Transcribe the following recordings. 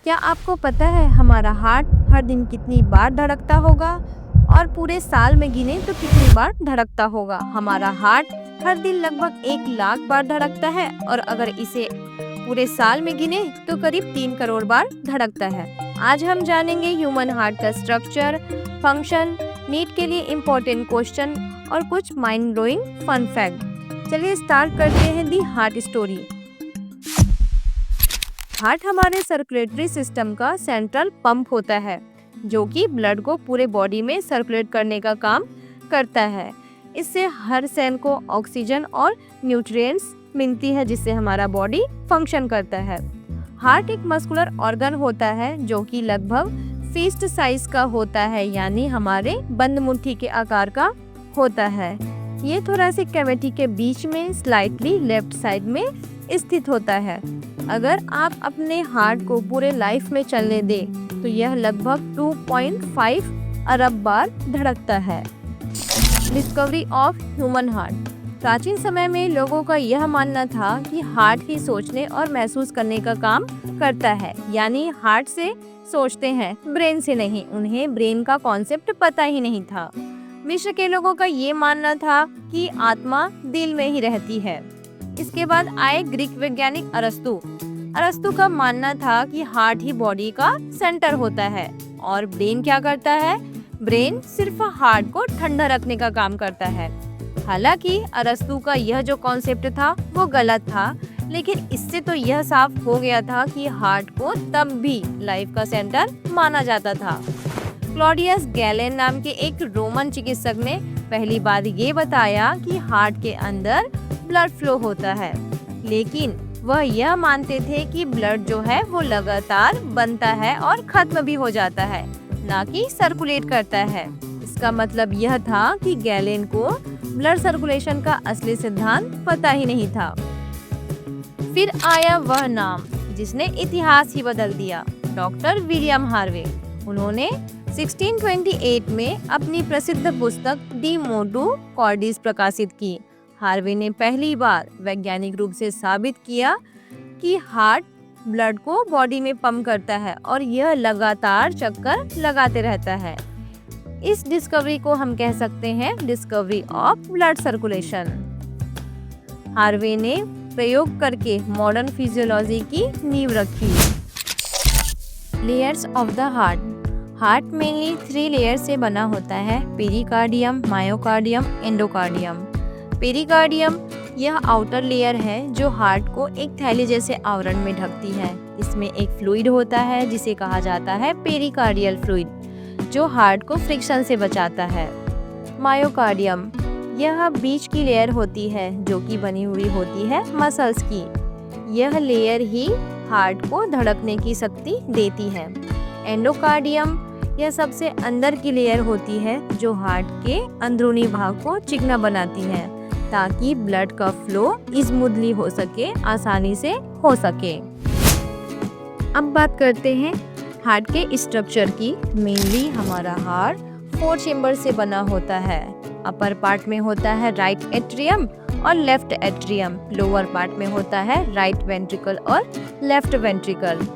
क्या आपको पता है हमारा हार्ट हर दिन कितनी बार धड़कता होगा और पूरे साल में गिने तो कितनी बार धड़कता होगा? हमारा हार्ट हर दिन लगभग 1 लाख बार धड़कता है और अगर इसे पूरे साल में गिने तो करीब 3 करोड़ बार धड़कता है। आज हम जानेंगे ह्यूमन हार्ट का स्ट्रक्चर, फंक्शन, नीट के लिए इम्पोर्टेंट क्वेश्चन और कुछ माइंड ब्लोइंग फन फैक्ट। चलिए स्टार्ट करते हैं दी हार्ट स्टोरी। हार्ट हमारे सर्कुलेटरी सिस्टम का सेंट्रल पंप होता है जो कि ब्लड को पूरे बॉडी में सर्कुलेट करने का काम करता है। इससे हर सेल को ऑक्सीजन और न्यूट्रिएंट्स मिलती है जिससे हमारा बॉडी फंक्शन करता है। हार्ट एक मस्कुलर ऑर्गन होता है जो कि लगभग फिस्ट साइज का होता है, यानी हमारे बंद मुट्ठी के आकार का होता है। ये थोरैसिक कैविटी के बीच में स्लाइटली लेफ्ट साइड में स्थित होता है। अगर आप अपने हार्ट को पूरे लाइफ में चलने दें तो यह लगभग 2.5 अरब बार धड़कता है। Discovery of human heart. प्राचीन समय में लोगों का यह मानना था कि हार्ट ही सोचने और महसूस करने का काम करता है, यानी हार्ट से सोचते हैं, ब्रेन से नहीं। उन्हें ब्रेन का कॉन्सेप्ट पता ही नहीं था। मिस्र के लोगों का ये मानना था कि आत्मा दिल में ही रहती है। इसके बाद आए ग्रीक वैज्ञानिक अरस्तु। अरस्तु का मानना था कि हार्ट ही बॉडी का सेंटर होता है और ब्रेन क्या करता है? ब्रेन सिर्फ हार्ट को ठंडा रखने का काम करता है। हालांकि अरस्तु का यह जो कॉन्सेप्ट था वो गलत था, लेकिन इससे तो यह साफ हो गया था कि हार्ट को तब भी लाइफ का सेंटर माना जाता था। क्लॉडियस गैलेन नाम के एक रोमन चिकित्सक ने पहली बार ये बताया कि हार्ट के अंदर ब्लड फ्लो होता है, लेकिन वह यह मानते थे कि ब्लड जो है वो लगातार बनता है और खत्म भी हो जाता है, ना कि सर्कुलेट करता है। इसका मतलब यह था कि गैलेन को ब्लड सर्कुलेशन का असली सिद्धांत पता ही नहीं था। फिर आया वह नाम जिसने इतिहास ही बदल दिया, डॉक्टर विलियम हार्वे। उन्होंने 1628 में अपनी प्रसिद्ध पुस्तक डी मोटू कॉर्डिस प्रकाशित की। हार्वे ने पहली बार वैज्ञानिक रूप से साबित किया कि हार्ट ब्लड को बॉडी में पंप करता है और यह लगातार चक्कर लगाते रहता है। इस डिस्कवरी को हम कह सकते हैं discovery of blood circulation. Harvey ने प्रयोग करके मॉडर्न फिजियोलॉजी की नींव रखी। Layers of the heart mainly 3 layer से बना होता है: पेरिकार्डियम, मायोकार्डियम, एंडोकार्डियम। पेरिकार्डियम यह आउटर लेयर है जो हार्ट को एक थैली जैसे आवरण में ढकती है। इसमें एक फ्लूइड होता है जिसे कहा जाता है पेरिकार्डियल फ्लूइड, जो हार्ट को फ्रिक्शन से बचाता है। मायोकार्डियम यह बीच की लेयर होती है जो कि बनी हुई होती है मसल्स की। यह लेयर ही हार्ट को धड़कने की शक्ति देती है। एंडोकार्डियम यह सबसे अंदर की लेयर होती है जो हार्ट के अंदरूनी भाग को चिकना बनाती है ताकि ब्लड का फ्लो स्मूथली हो सके, आसानी से हो सके। अब बात करते हैं हार्ट के स्ट्रक्चर की। मेनली हमारा हार्ट 4 चेम्बर से बना होता है। अपर पार्ट में होता है राइट एट्रियम और लेफ्ट एट्रियम। लोअर पार्ट में होता है राइट वेंट्रिकल और लेफ्ट वेंट्रिकल।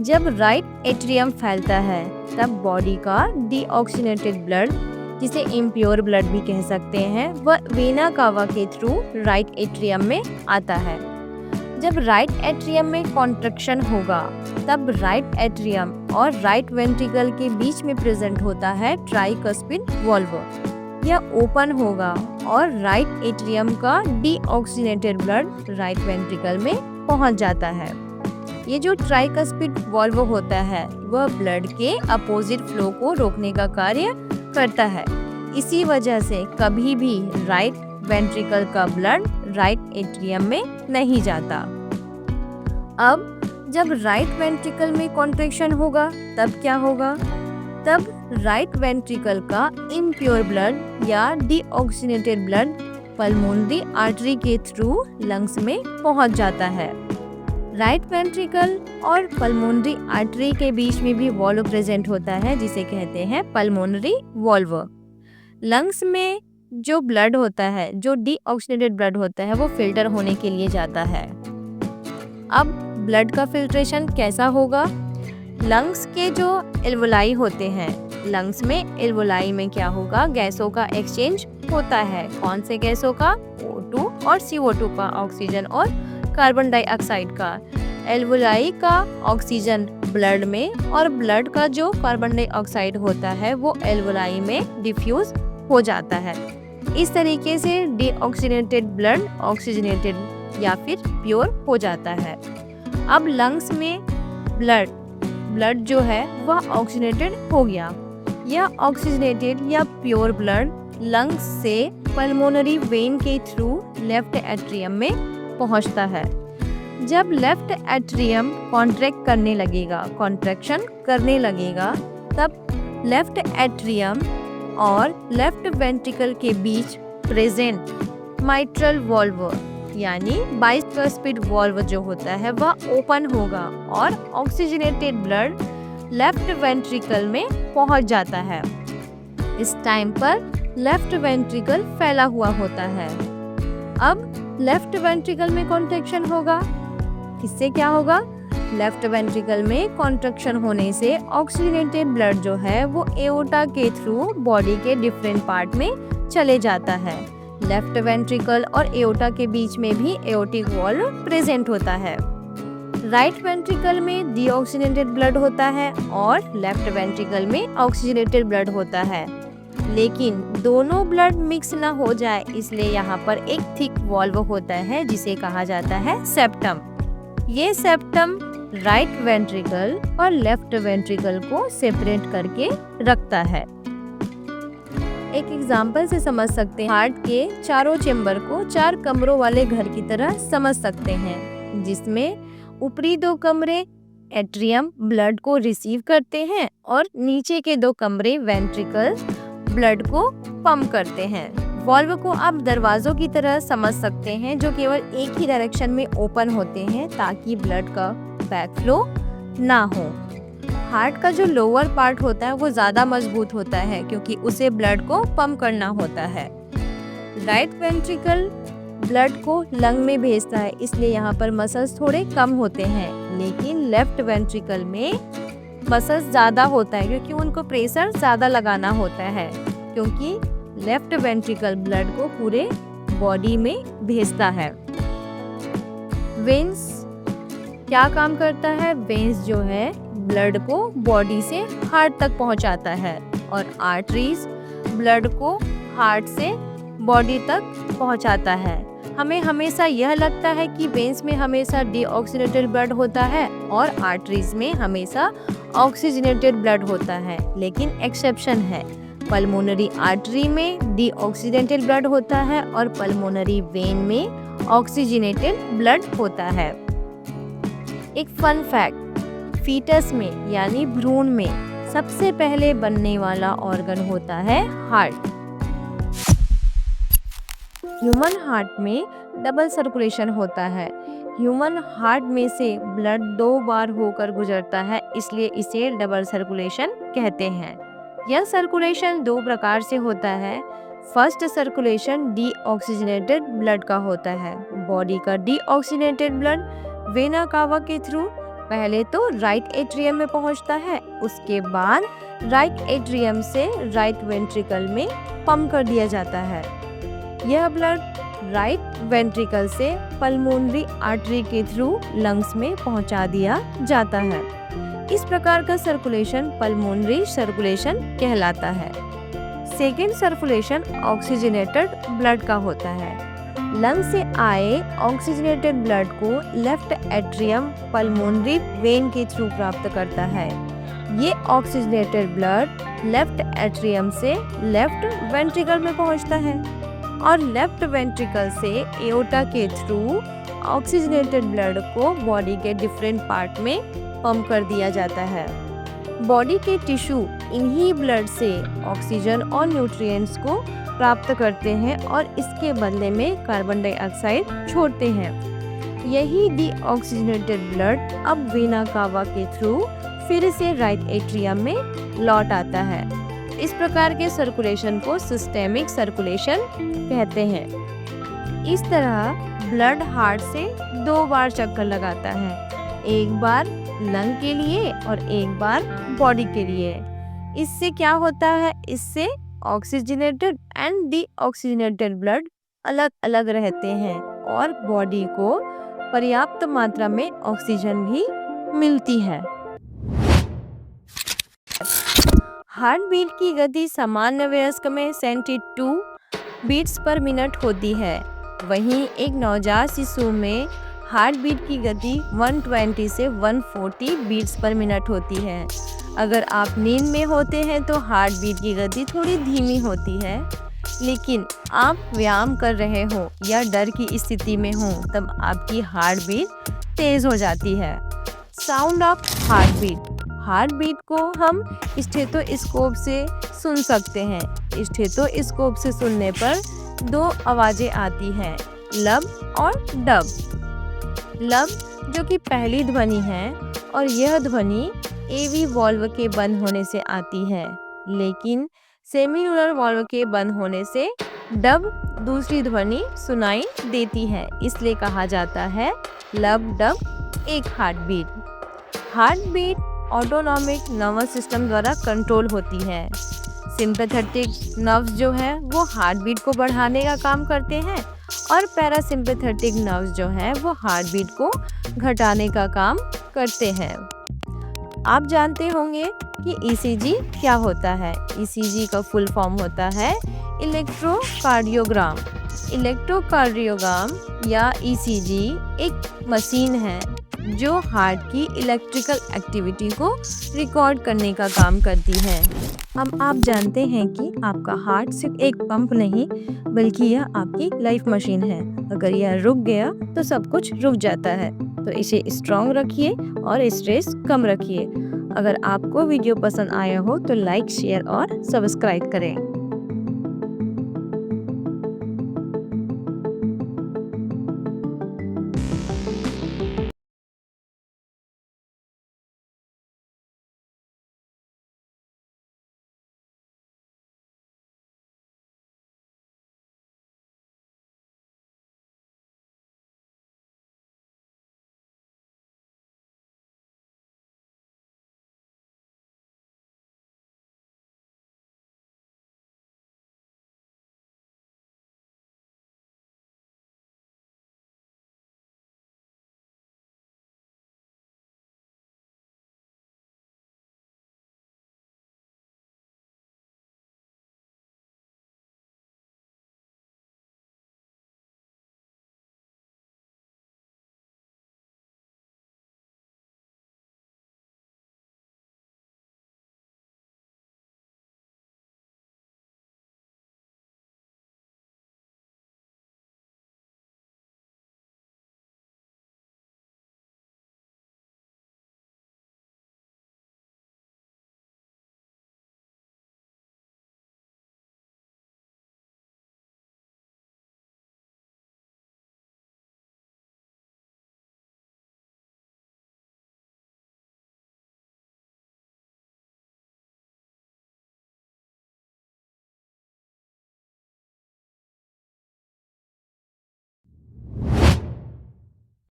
जब राइट एट्रियम फैलता है तब बॉडी का डीऑक्सीनेटेड ब्लड, जिसे इम्प्योर ब्लड भी कह सकते हैं, वह वेना कावा के थ्रू राइट एट्रियम में आता है। जब राइट एट्रियम में कॉन्ट्रैक्शन होगा तब राइट एट्रियम और राइट वेंट्रिकल के बीच में प्रेजेंट होता है ट्राइकस्पिड वाल्व। यह ओपन होगा और राइट एट्रियम का डीऑक्सीनेटेड ब्लड राइट वेंट्रिकल में पहुंच जाता है। ये जो ट्राइकस्पिड वाल्व होता है वह ब्लड के अपोजिट फ्लो को रोकने का कार्य करता है। इसी वजह से कभी भी राइट वेंट्रिकल का ब्लड राइट एट्रियम में नहीं जाता। अब जब राइट वेंट्रिकल में कॉन्ट्रैक्शन होगा तब क्या होगा? तब राइट वेंट्रिकल का इम्प्योर ब्लड या डीऑक्सीनेटेड ब्लड पल्मोनरी आर्टरी के थ्रू लंग्स में पहुंच जाता है। राइट वेंट्रिकल और पल्मोनरी आर्टरी के बीच में भी वॉल्व प्रेजेंट होता है जिसे कहते हैं पल्मोनरी वॉल्व। लंग्स में जो ब्लड होता है, जो डीऑक्सीनेटेड ब्लड होता है, वो फिल्टर होने के लिए जाता है। अब ब्लड का फिल्ट्रेशन कैसा होगा? लंग्स के जो एल्वोलाई होते हैं, लंग्स में एल्वोलाई में क्या होगा, गैसों का एक्सचेंज होता है। कौन से गैसों का? O2 और CO2 का, ऑक्सीजन और कार्बन डाइऑक्साइड का। एल्वोलाई का ऑक्सीजन ब्लड में और ब्लड का जो कार्बन डाइऑक्साइड होता है वो एल्वोलाई में डिफ्यूज हो जाता है। इस तरीके से डीऑक्सीजनेटेड ब्लड ऑक्सीजनेटेड या फिर प्योर हो जाता है। अब लंग्स में ब्लड जो है वह ऑक्सीजनेटेड हो गया। यह ऑक्सीजनेटेड या प्योर ब्लड लंग्स से पल्मोनरी वेन के थ्रू लेफ्ट एट्रियम में पहुंचता है। जब लेफ्ट एट्रियम कॉन्ट्रैक्शन करने लगेगा, तब लेफ्ट एट्रियम और लेफ्ट वेंट्रिकल के बीच प्रेजेंट माइट्रल वाल्व यानी बाइस्फीड वाल्व जो होता है वह ओपन होगा और ऑक्सीजनेटेड ब्लड लेफ्ट वेंट्रिकल में पहुंच जाता है। इस टाइम पर लेफ्ट वेंट्रिकल फैला हुआ होता है। अब लेफ्ट वेंट्रिकल में कॉन्ट्रैक्शन होगा। इससे क्या होगा? लेफ्ट वेंट्रिकल में कॉन्ट्रैक्शन होने से ऑक्सीजनेटेड ब्लड जो है वो एओर्टा के थ्रू बॉडी के डिफरेंट पार्ट में चले जाता है। लेफ्ट वेंट्रिकल और एओर्टा के बीच में भी एओर्टिक वॉल्व प्रेजेंट होता है। राइट वेंट्रिकल में डीऑक्सीजनेटेड ब्लड होता है और लेफ्ट वेंट्रिकल में ऑक्सीजनेटेड ब्लड होता है, लेकिन दोनों ब्लड मिक्स ना हो जाए इसलिए यहाँ पर एक थिक वॉल्व होता है जिसे कहा जाता है सेप्टम। ये सेप्टम राइट वेंट्रिकल और लेफ्ट वेंट्रिकल को सेपरेट करके रखता है। एक एग्जाम्पल से समझ सकते हैं। हार्ट के चारों चेम्बर को 4 कमरों वाले घर की तरह समझ सकते हैं, जिसमें ऊपरी 2 कमरे एट्रियम ब्लड को रिसीव करते हैं और नीचे के 2 कमरे वेंट्रिकल ब्लड को पंप करते हैं। वॉल्व को आप दरवाजों की तरह समझ सकते हैं जो केवल एक ही डायरेक्शन में ओपन होते हैं ताकि ब्लड का बैकफ्लो ना हो। हार्ट का जो लोअर पार्ट होता है वो ज़्यादा मजबूत होता है क्योंकि उसे ब्लड को पंप करना होता है। राइट वेंट्रिकल ब्लड को लंग में भेजता है, इसलिए यहाँ पर मसल्स थोड़े कम होते हैं, लेकिन लेफ्ट वेंट्रिकल में मसल्स ज़्यादा होता है क्योंकि उनको प्रेशर ज़्यादा लगाना होता है, क्योंकि लेफ्ट वेंट्रिकल ब्लड को पूरे बॉडी में भेजता है। वेन्स क्या काम करता है? वेन्स जो है ब्लड को बॉडी से हार्ट तक पहुंचाता है और आर्टरीज ब्लड को हार्ट से बॉडी तक पहुंचाता है। हमें हमेशा यह लगता है कि वेन्स में हमेशा डीऑक्सीजनेटेड ब्लड होता है और आर्टरीज में हमेशा ऑक्सीजनेटेड ब्लड होता है, लेकिन एक्सेप्शन है। पल्मोनरी आर्टरी में डीऑक्सीजनेटेड ब्लड होता है और पल्मोनरी वेन में ऑक्सीजनेटेड ब्लड होता है। एक फन फैक्ट, फीटस में यानी भ्रूण में सबसे पहले बनने वाला ऑर्गन होता है हार्ट। ह्यूमन हार्ट में डबल सर्कुलेशन होता है। ह्यूमन हार्ट में से ब्लड 2 बार होकर गुजरता है, इसलिए इसे डबल सर्कुलेशन कहते हैं। यह सर्कुलेशन 2 प्रकार से होता है। फर्स्ट सर्कुलेशन डीऑक्सीजनेटेड ब्लड का होता है। बॉडी का डीऑक्सीजनेटेड ब्लड वेना कावा के थ्रू पहले तो राइट एट्रियम में पहुंचता है, उसके बाद राइट एट्रियम से राइट वेंट्रिकल में पंप कर दिया जाता है। यह ब्लड राइट वेंट्रिकल से पल्मोनरी आर्टरी के थ्रू लंग्स में पहुंचा दिया जाता है। इस प्रकार का सर्कुलेशन पल्मोनरी सर्कुलेशन कहलाता है। सेकेंड सर्कुलेशन ऑक्सीजनेटेड ब्लड का होता है। लंग से आए ऑक्सीजनेटेड ब्लड को लेफ्ट एट्रियम पल्मोनरी वेन के थ्रू प्राप्त करता है। ये ऑक्सीजनेटेड ब्लड लेफ्ट एट्रियम से लेफ्ट वेंट्रिकल में पहुंचता है और लेफ्ट वेंट्रिकल से एओर्टा के थ्रू ऑक्सीजनेटेड ब्लड को बॉडी के डिफरेंट पार्ट में पंप कर दिया जाता है। बॉडी के टिश्यू इन्हीं ब्लड से ऑक्सीजन और न्यूट्रिएंट्स को प्राप्त करते हैं और इसके बदले में कार्बन डाइऑक्साइड छोड़ते हैं। यही डीऑक्सीजनेटेड ब्लड अब वेना कावा के थ्रू फिर से राइट एट्रियम में लौट आता है। इस प्रकार के सर्कुलेशन को सिस्टेमिक सर्कुलेशन कहते हैं। इस तरह ब्लड हार्ट से 2 बार चक्कर लगाता है, एक बार लंग के लिए और एक बार बॉडी के लिए। इससे क्या होता है, इससे ऑक्सीजनेटेड एंड डीऑक्सीजनेटेड ब्लड अलग अलग रहते हैं और बॉडी को पर्याप्त मात्रा में ऑक्सीजन भी मिलती है। हार्ट बीट की गति सामान्य वयस्क में 72 बीट्स पर मिनट होती है, वहीं एक नवजात शिशु में हार्ट बीट की गति 120 से 140 बीट्स पर मिनट होती है। अगर आप नींद में होते हैं तो हार्ट बीट की गति थोड़ी धीमी होती है, लेकिन आप व्यायाम कर रहे हो या डर की स्थिति में हो तब आपकी हार्ट बीट तेज हो जाती है। Sound of heart beat. Heart beat को हम स्टेथोस्कोप से सुन सकते हैं। स्टेथोस्कोप से सुनने पर दो आवाजें आती हैं, लब और डब। लब जो कि पहली ध्वनि है और यह ध्वनि एवी वाल्व के बंद होने से आती है, लेकिन सेमिनुलर वाल्व के बंद होने से डब दूसरी ध्वनि सुनाई देती है, इसलिए कहा जाता है लब डब एक heart beat. Heart beat autonomic nervous system द्वारा कंट्रोल होती है। सिंपैथेटिक नर्व्स जो है वो हार्ट बीट को बढ़ाने का काम करते हैं और पैरासिम्पैथेटिक नर्व्स जो है वो हार्ट बीट को घटाने का काम करते हैं। आप जानते होंगे कि ईसीजी क्या होता है। ईसीजी का फुल फॉर्म होता है इलेक्ट्रोकार्डियोग्राम। इलेक्ट्रोकार्डियोग्राम या ईसीजी एक मशीन है जो हार्ट की इलेक्ट्रिकल एक्टिविटी को रिकॉर्ड करने का काम करती है। अब आप जानते हैं कि आपका हार्ट सिर्फ एक पंप नहीं बल्कि यह आपकी लाइफ मशीन है। अगर यह रुक गया तो सब कुछ रुक जाता है। तो इसे स्ट्रॉन्ग रखिए और स्ट्रेस कम रखिए। अगर आपको वीडियो पसंद आया हो तो लाइक, शेयर और सब्सक्राइब करें।